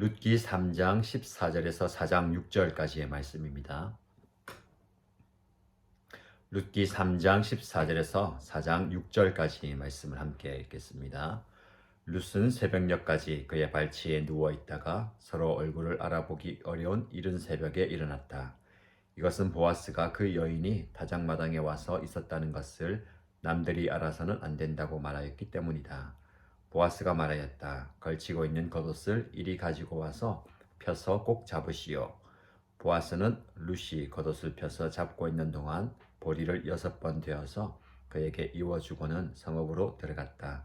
룻기 3장 14절에서 4장 6절까지의 말씀입니다. 룻기 3장 14절에서 4장 6절까지 말씀을 함께 읽겠습니다. 룻은 새벽녘까지 그의 발치에 누워 있다가 서로 얼굴을 알아보기 어려운 이른 새벽에 일어났다. 이것은 보아스가 그 여인이 다장마당에 와서 있었다는 것을 남들이 알아서는 안 된다고 말하였기 때문이다. 보아스가 말하였다. 걸치고 있는 겉옷을 이리 가지고 와서 펴서 꼭 잡으시오. 보아스는 룻이 겉옷을 펴서 잡고 있는 동안 보리를 6번 되어서 그에게 이워주고는 성읍으로 들어갔다.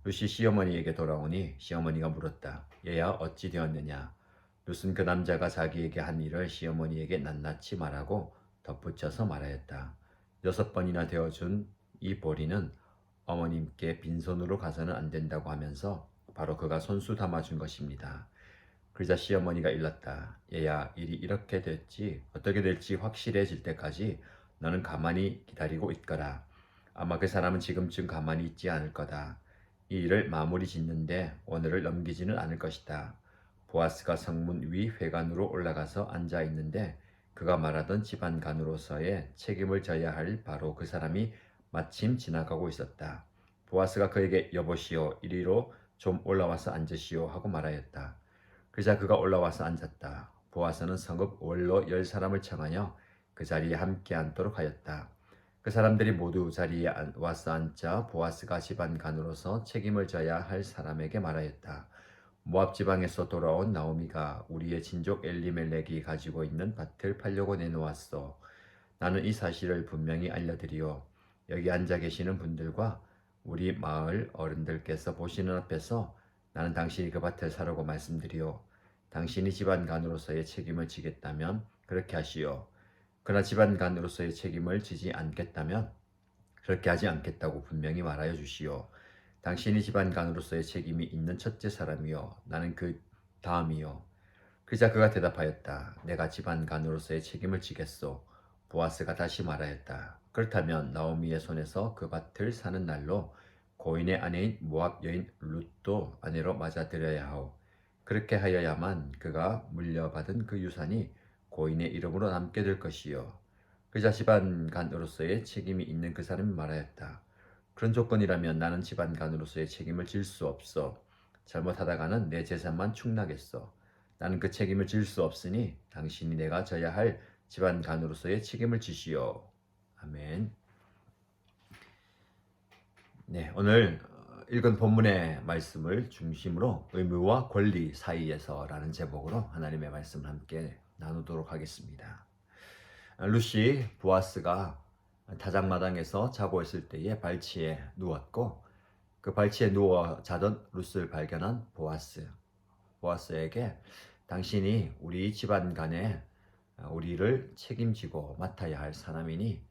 룻이 시어머니에게 돌아오니 시어머니가 물었다. 얘야 어찌 되었느냐? 룻은 그 남자가 자기에게 한 일을 시어머니에게 낱낱이 말하고 덧붙여서 말하였다. 6번이나 되어준 이 보리는 어머님께 빈손으로 가서는 안 된다고 하면서 바로 그가 손수 담아준 것입니다. 그러자 시어머니가 일렀다. 얘야 일이 이렇게 됐지 어떻게 될지 확실해질 때까지 너는 가만히 기다리고 있거라. 아마 그 사람은 지금쯤 가만히 있지 않을 거다. 이 일을 마무리 짓는데 오늘을 넘기지는 않을 것이다. 보아스가 성문 위 회관으로 올라가서 앉아 있는데 그가 말하던 집안간으로서의 책임을 져야 할 바로 그 사람이 마침 지나가고 있었다. 보아스가 그에게 여보시오 이리로 좀 올라와서 앉으시오 하고 말하였다. 그러자 그가 올라와서 앉았다. 보아스는 성읍 원로 10사람을 청하여 그 자리에 함께 앉도록 하였다. 그 사람들이 모두 자리에 와서 앉자 보아스가 집안간으로서 책임을 져야 할 사람에게 말하였다. 모압 지방에서 돌아온 나오미가 우리의 친족 엘리멜렉이 가지고 있는 밭을 팔려고 내놓았소. 나는 이 사실을 분명히 알려드리오. 여기 앉아 계시는 분들과 우리 마을 어른들께서 보시는 앞에서 나는 당신이 그 밭을 사라고 말씀드리오. 당신이 집안간으로서의 책임을 지겠다면 그렇게 하시오. 그러나 집안간으로서의 책임을 지지 않겠다면 그렇게 하지 않겠다고 분명히 말하여 주시오. 당신이 집안간으로서의 책임이 있는 첫째 사람이요. 나는 그 다음이요. 그러자 그가 대답하였다. 내가 집안간으로서의 책임을 지겠소. 보아스가 다시 말하였다. 그렇다면 나오미의 손에서 그 밭을 사는 날로 고인의 아내인 모압 여인 룻도 아내로 맞아들여야 하오. 그렇게 하여야만 그가 물려받은 그 유산이 고인의 이름으로 남게 될 것이요. 그자 집안간으로서의 책임이 있는 그 사람이 말하였다. 그런 조건이라면 나는 집안간으로서의 책임을 질 수 없어. 잘못하다가는 내 재산만 축나겠어. 나는 그 책임을 질 수 없으니 당신이 내가 져야 할 집안간으로서의 책임을 지시오. 아멘. 네, 오늘 읽은 본문의 말씀을 중심으로 의무와 권리 사이에서라는 제목으로 하나님의 말씀을 함께 나누도록 하겠습니다. 룻이 보아스가 다장마당에서 자고 있을 때에 발치에 누웠고 그 발치에 누워 자던 룻을 발견한 보아스에게 당신이 우리 집안 간에 우리를 책임지고 맡아야 할 사람이니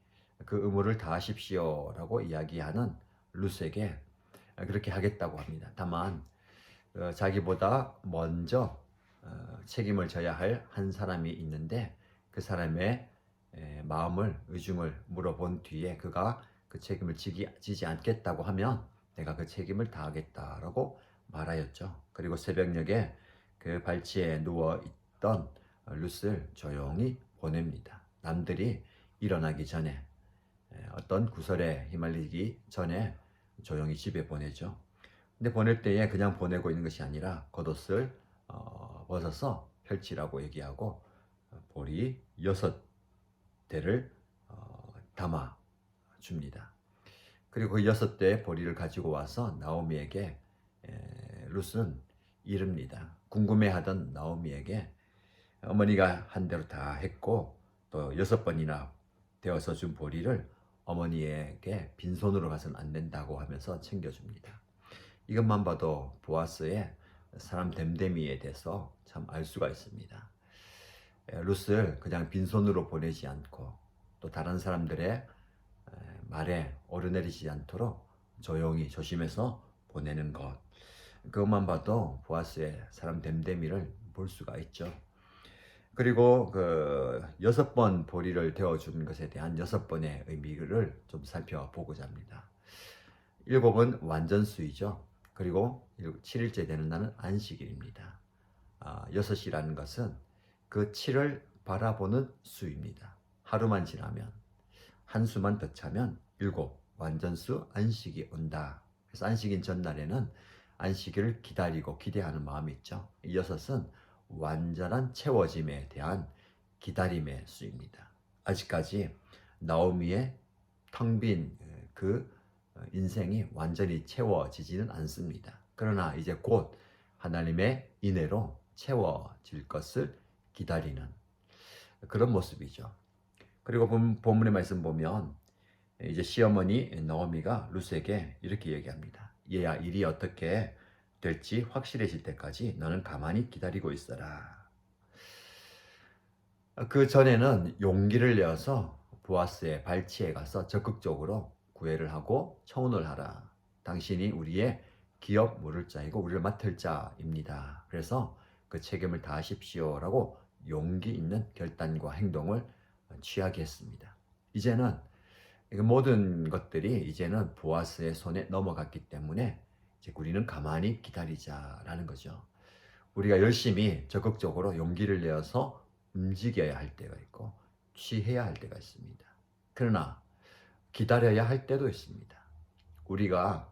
그 의무를 다하십시오 라고 이야기하는 룻에게 그렇게 하겠다고 합니다. 다만 자기보다 먼저 책임을 져야 할 한 사람이 있는데 그 사람의 마음을 의중을 물어본 뒤에 그가 그 책임을 지지 않겠다고 하면 내가 그 책임을 다하겠다라고 말하였죠. 그리고 새벽녘에 그 발치에 누워 있던 룻을 조용히 보냅니다. 남들이 일어나기 전에 어떤 구설에 휘말리기 전에 조용히 집에 보내죠. 근데 보낼 때에 그냥 보내고 있는 것이 아니라 겉옷을 벗어서 펼치라고 얘기하고 보리 6대를 담아 줍니다. 그리고 그 6대의 보리를 가지고 와서 나오미에게 룻은 이릅니다. 궁금해하던 나오미에게 어머니가 한 대로 다 했고 또 6번이나 되어서 준 보리를 어머니에게 빈손으로 가서는 안 된다고 하면서 챙겨줍니다. 이것만 봐도 보아스의 사람 됨됨이에 대해서 참 알 수가 있습니다. 룻을 그냥 빈손으로 보내지 않고 또 다른 사람들의 말에 오르내리지 않도록 조용히 조심해서 보내는 것, 그것만 봐도 보아스의 사람 됨됨이를 볼 수가 있죠. 그리고 그 6번 보리를 데워준 것에 대한 6번의 의미를 좀 살펴보고자 합니다. 7은 완전수이죠. 그리고 7일째 되는 날은 안식일입니다. 6이라는 것은 그 7을 바라보는 수입니다. 하루만 지나면, 한수만 더 차면 7, 완전수 안식이 온다. 그래서 안식인 전날에는 안식일을 기다리고 기대하는 마음이 있죠. 이 6은 완전한 채워짐에 대한 기다림의 수입니다. 아직까지 나오미의 텅 빈 그 인생이 완전히 채워지지는 않습니다. 그러나 이제 곧 하나님의 인애로 채워질 것을 기다리는 그런 모습이죠. 그리고 본문의 말씀 보면 이제 시어머니 나오미가 룻에게 이렇게 얘기합니다. 얘야, 일이 어떻게 될지 확실해질 때까지 너는 가만히 기다리고 있어라. 그 전에는 용기를 내어서 보아스의 발치에 가서 적극적으로 구애를 하고 청혼을 하라. 당신이 우리의 기업 물을 자이고 우리를 맡을 자입니다. 그래서 그 책임을 다하십시오라고 용기 있는 결단과 행동을 취하게 했습니다. 이제는 모든 것들이 이제는 보아스의 손에 넘어갔기 때문에 이제 우리는 가만히 기다리자라는 거죠. 우리가 열심히 적극적으로 용기를 내어서 움직여야 할 때가 있고 취해야 할 때가 있습니다. 그러나 기다려야 할 때도 있습니다. 우리가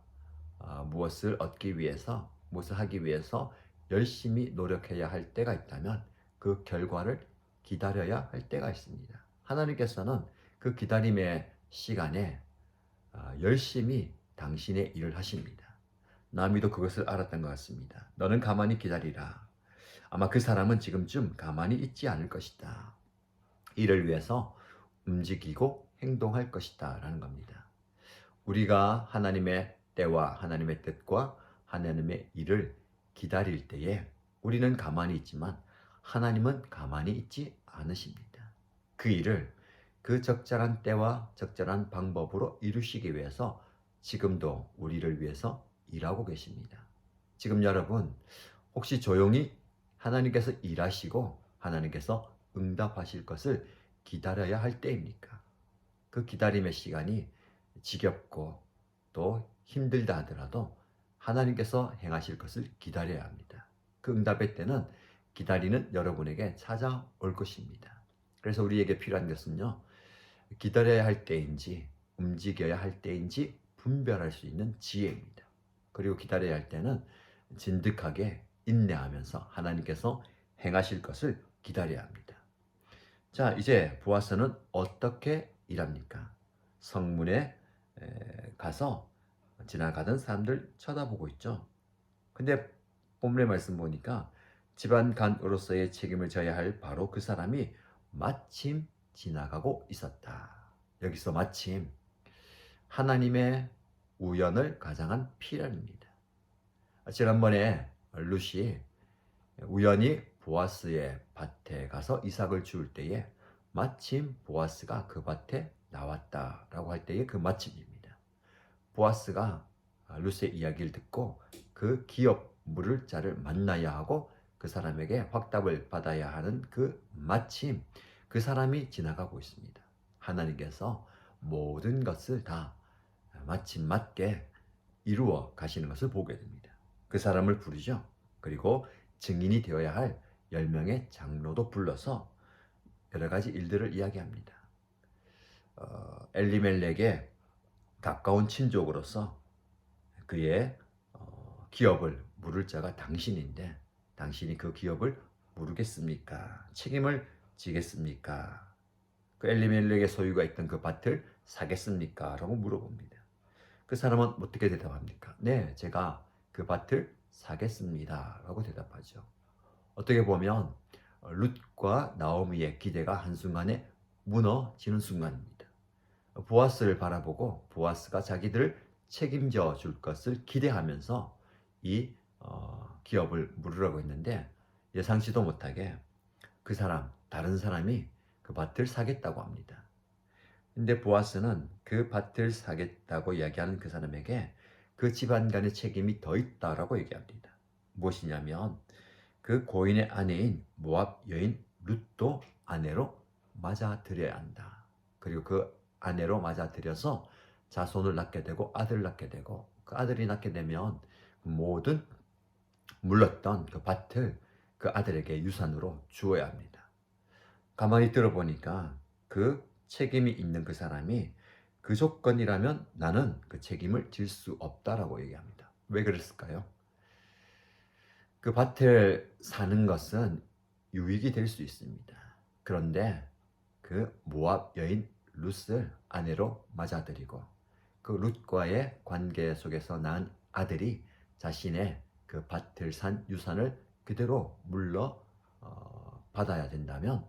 무엇을 얻기 위해서, 무엇을 하기 위해서 열심히 노력해야 할 때가 있다면 그 결과를 기다려야 할 때가 있습니다. 하나님께서는 그 기다림의 시간에 열심히 당신의 일을 하십니다. 나미도 그것을 알았던 것 같습니다. 너는 가만히 기다리라. 아마 그 사람은 지금쯤 가만히 있지 않을 것이다. 이를 위해서 움직이고 행동할 것이다 라는 겁니다. 우리가 하나님의 때와 하나님의 뜻과 하나님의 일을 기다릴 때에 우리는 가만히 있지만 하나님은 가만히 있지 않으십니다. 그 일을 그 적절한 때와 적절한 방법으로 이루시기 위해서 지금도 우리를 위해서 일하고 계십니다. 지금 여러분 혹시 조용히 하나님께서 일하시고 하나님께서 응답하실 것을 기다려야 할 때입니까? 그 기다림의 시간이 지겹고 또 힘들다 하더라도 하나님께서 행하실 것을 기다려야 합니다. 그 응답의 때는 기다리는 여러분에게 찾아올 것입니다. 그래서 우리에게 필요한 것은요, 기다려야 할 때인지 움직여야 할 때인지 분별할 수 있는 지혜입니다. 그리고 기다려야 할 때는 진득하게 인내하면서 하나님께서 행하실 것을 기다려야 합니다. 자, 이제 보아스는 어떻게 일합니까? 성문에 가서 지나가던 사람들 쳐다보고 있죠. 근데 본문의 말씀 보니까 집안 간으로서의 책임을 져야 할 바로 그 사람이 마침 지나가고 있었다. 여기서 마침 하나님의 우연을 가장한 필연입니다. 지난번에 룻이 우연히 보아스의 밭에 가서 이삭을 주울 때에 마침 보아스가 그 밭에 나왔다라고 할 때의 그 마침입니다. 보아스가 룻의 이야기를 듣고 그 기업 물을 자를 만나야 하고 그 사람에게 확답을 받아야 하는 그 마침 그 사람이 지나가고 있습니다. 하나님께서 모든 것을 다 마침 맞게 이루어 가시는 것을 보게 됩니다. 그 사람을 부르죠. 그리고 증인이 되어야 할 10명의 장로도 불러서 여러 가지 일들을 이야기합니다. 엘리멜렉의 가까운 친족으로서 그의 기업을 물을 자가 당신인데 당신이 그 기업을 물으겠습니까? 책임을 지겠습니까? 그 엘리멜렉의 소유가 있던 그 밭을 사겠습니까? 라고 물어봅니다. 그 사람은 어떻게 대답합니까? 네, 제가 그 밭을 사겠습니다. 라고 대답하죠. 어떻게 보면 룻과 나오미의 기대가 한순간에 무너지는 순간입니다. 보아스를 바라보고 보아스가 자기들을 책임져 줄 것을 기대하면서 이 기업을 물으라고 했는데 예상치도 못하게 그 사람, 다른 사람이 그 밭을 사겠다고 합니다. 근데 보아스는 그 밭을 사겠다고 이야기하는 그 사람에게 그 집안 간의 책임이 더 있다라고 얘기합니다. 무엇이냐면 그 고인의 아내인 모압 여인 룻도 아내로 맞아들여야 한다. 그리고 그 아내로 맞아들여서 자손을 낳게 되고 아들을 낳게 되고 그 아들이 낳게 되면 모든 물렀던 그 밭을 그 아들에게 유산으로 주어야 합니다. 가만히 들어보니까 그 책임이 있는 그 사람이 그 조건이라면 나는 그 책임을 질 수 없다라고 얘기합니다. 왜 그랬을까요? 그 밭을 사는 것은 유익이 될 수 있습니다. 그런데 그 모압 여인 룻을 아내로 맞아들이고 그 룻과의 관계 속에서 낳은 아들이 자신의 그 밭을 산 유산을 그대로 물러 받아야 된다면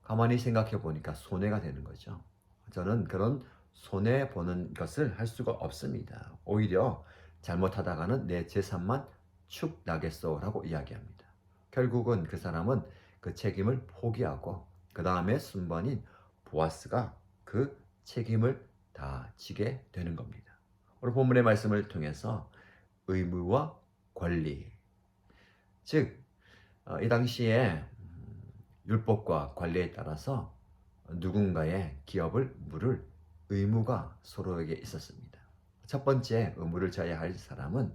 가만히 생각해 보니까 손해가 되는 거죠. 저는 그런 손해 보는 것을 할 수가 없습니다. 오히려 잘못하다가는 내 재산만 축 나겠소라고 이야기합니다. 결국은 그 사람은 그 책임을 포기하고 그 다음에 순번인 보아스가 그 책임을 다 지게 되는 겁니다. 오늘 본문의 말씀을 통해서 의무와 권리, 즉 이 당시에 율법과 관리에 따라서 누군가의 기업을 물을 의무가 서로에게 있었습니다. 첫 번째 의무를 져야 할 사람은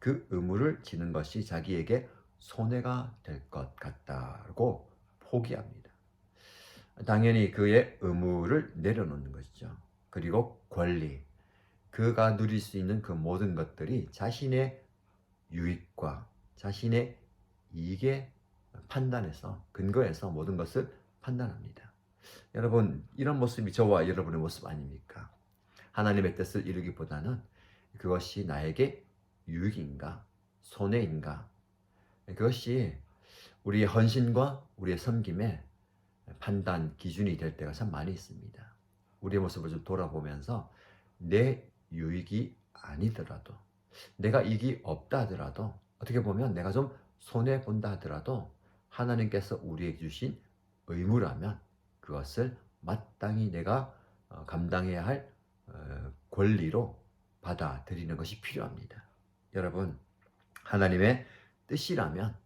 그 의무를 지는 것이 자기에게 손해가 될 것 같다고 포기합니다. 당연히 그의 의무를 내려놓는 것이죠. 그리고 권리, 그가 누릴 수 있는 그 모든 것들이 자신의 유익과 자신의 이익에 판단해서 근거해서 모든 것을 판단합니다. 여러분, 이런 모습이 저와 여러분의 모습 아닙니까? 하나님의 뜻을 이루기보다는 그것이 나에게 유익인가 손해인가, 그것이 우리의 헌신과 우리의 섬김의 판단 기준이 될 때가 참 많이 있습니다. 우리의 모습을 좀 돌아보면서 내 유익이 아니더라도, 내가 이익이 없다 하더라도, 어떻게 보면 내가 좀 손해 본다 하더라도 하나님께서 우리에게 주신 의무라면 그것을 마땅히 내가 감당해야 할 권리로 받아들이는 것이 필요합니다. 여러분, 하나님의 뜻이라면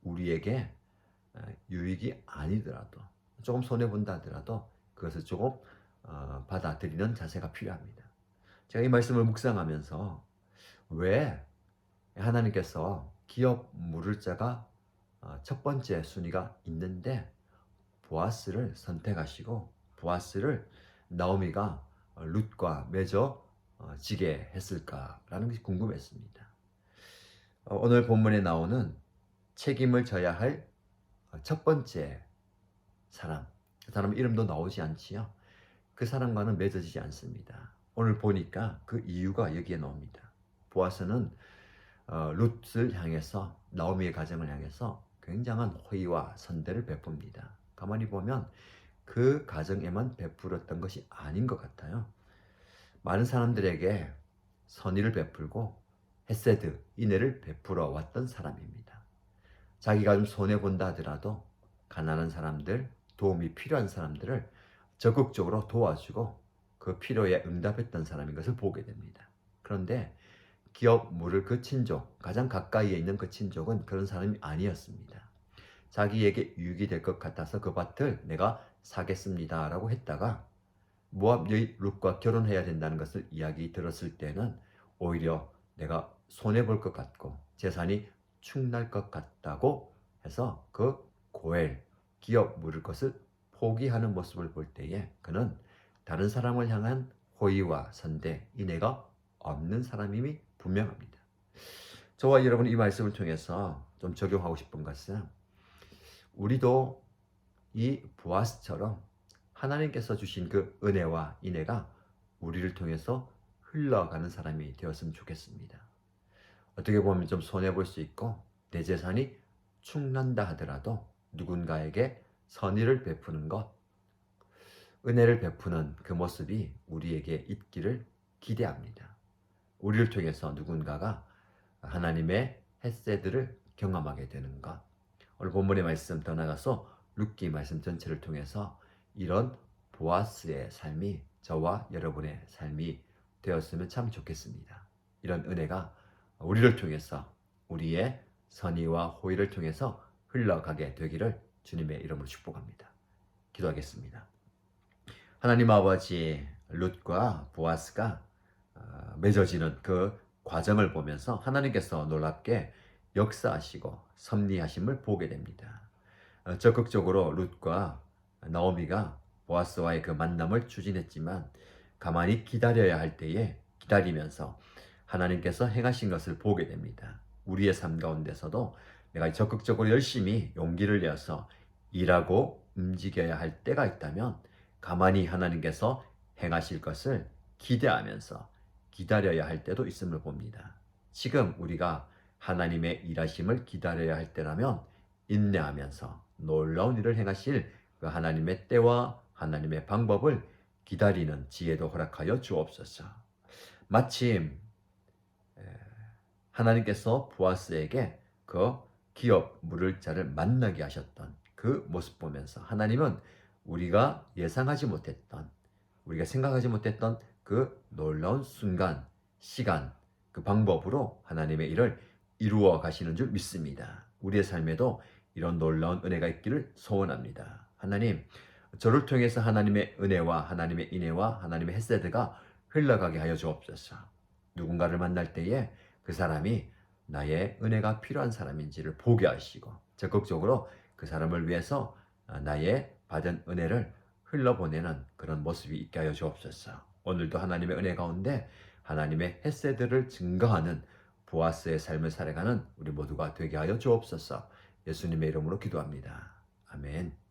우리에게 유익이 아니더라도, 조금 손해본다 하더라도 그것을 조금 받아들이는 자세가 필요합니다. 제가 이 말씀을 묵상하면서 왜 하나님께서 기업 물을 자가 첫 번째 순위가 있는데 보아스를 선택하시고 보아스를 나오미가 룻과 맺어 지게 했을까라는 것이 궁금했습니다. 오늘 본문에 나오는 책임을 져야 할 첫 번째 사람, 그 사람 이름도 나오지 않지요. 그 사람과는 맺어지지 않습니다. 오늘 보니까 그 이유가 여기에 나옵니다. 보아스는 룻을 향해서, 나오미의 가정을 향해서 굉장한 호의와 선대를 베풉니다. 가만히 보면 그 가정에만 베풀었던 것이 아닌 것 같아요. 많은 사람들에게 선의를 베풀고 헤세드, 인애를 베풀어 왔던 사람입니다. 자기가 좀 손해본다 하더라도 가난한 사람들, 도움이 필요한 사람들을 적극적으로 도와주고 그 필요에 응답했던 사람인 것을 보게 됩니다. 그런데 기업 물을 그 친족, 가장 가까이에 있는 그 친족은 그런 사람이 아니었습니다. 자기에게 유익이 될 것 같아서 그 밭을 내가 사겠습니다 라고 했다가 모압 여인 룻과 결혼해야 된다는 것을 이야기 들었을 때는 오히려 내가 손해볼 것 같고 재산이 축날 것 같다고 해서 그 고엘, 기업 물을 것을 포기하는 모습을 볼 때에 그는 다른 사람을 향한 호의와 선대, 인애가 없는 사람임이 분명합니다. 저와 여러분 이 말씀을 통해서 좀 적용하고 싶은 것은 우리도 이 보아스처럼 하나님께서 주신 그 은혜와 인애가 우리를 통해서 흘러가는 사람이 되었으면 좋겠습니다. 어떻게 보면 좀 손해볼 수 있고 내 재산이 축난다 하더라도 누군가에게 선의를 베푸는 것, 은혜를 베푸는 그 모습이 우리에게 있기를 기대합니다. 우리를 통해서 누군가가 하나님의 헤세드를 경험하게 되는 것. 오늘 본문의 말씀 더 나가서 룻기 말씀 전체를 통해서 이런 보아스의 삶이 저와 여러분의 삶이 되었으면 참 좋겠습니다. 이런 은혜가 우리를 통해서 우리의 선의와 호의를 통해서 흘러가게 되기를 주님의 이름으로 축복합니다. 기도하겠습니다. 하나님 아버지, 룻과 보아스가 맺어지는 그 과정을 보면서 하나님께서 놀랍게 역사하시고 섭리하심을 보게 됩니다. 적극적으로 룻과 나오미가 보아스와의 그 만남을 추진했지만 가만히 기다려야 할 때에 기다리면서 하나님께서 행하신 것을 보게 됩니다. 우리의 삶 가운데서도 내가 적극적으로 열심히 용기를 내어서 일하고 움직여야 할 때가 있다면 가만히 하나님께서 행하실 것을 기대하면서 기다려야 할 때도 있음을 봅니다. 지금 우리가 하나님의 일하심을 기다려야 할 때라면 인내하면서 놀라운 일을 행하실 그 하나님의 때와 하나님의 방법을 기다리는 지혜도 허락하여 주옵소서. 마침 하나님께서 보아스에게 그 기업 물을 자를 만나게 하셨던 그 모습 보면서 하나님은 우리가 예상하지 못했던, 우리가 생각하지 못했던 그 놀라운 순간, 시간, 그 방법으로 하나님의 일을 이루어 가시는 줄 믿습니다. 우리의 삶에도 이런 놀라운 은혜가 있기를 소원합니다. 하나님, 저를 통해서 하나님의 은혜와 하나님의 인애와 하나님의 헤세드가 흘러가게 하여 주옵소서. 누군가를 만날 때에 그 사람이 나의 은혜가 필요한 사람인지를 보게 하시고 적극적으로 그 사람을 위해서 나의 받은 은혜를 흘러보내는 그런 모습이 있게 하여 주옵소서. 오늘도 하나님의 은혜 가운데 하나님의 헤세드를 증거하는 보아스의 삶을 살아가는 우리 모두가 되게 하여 주옵소서. 예수님의 이름으로 기도합니다. 아멘.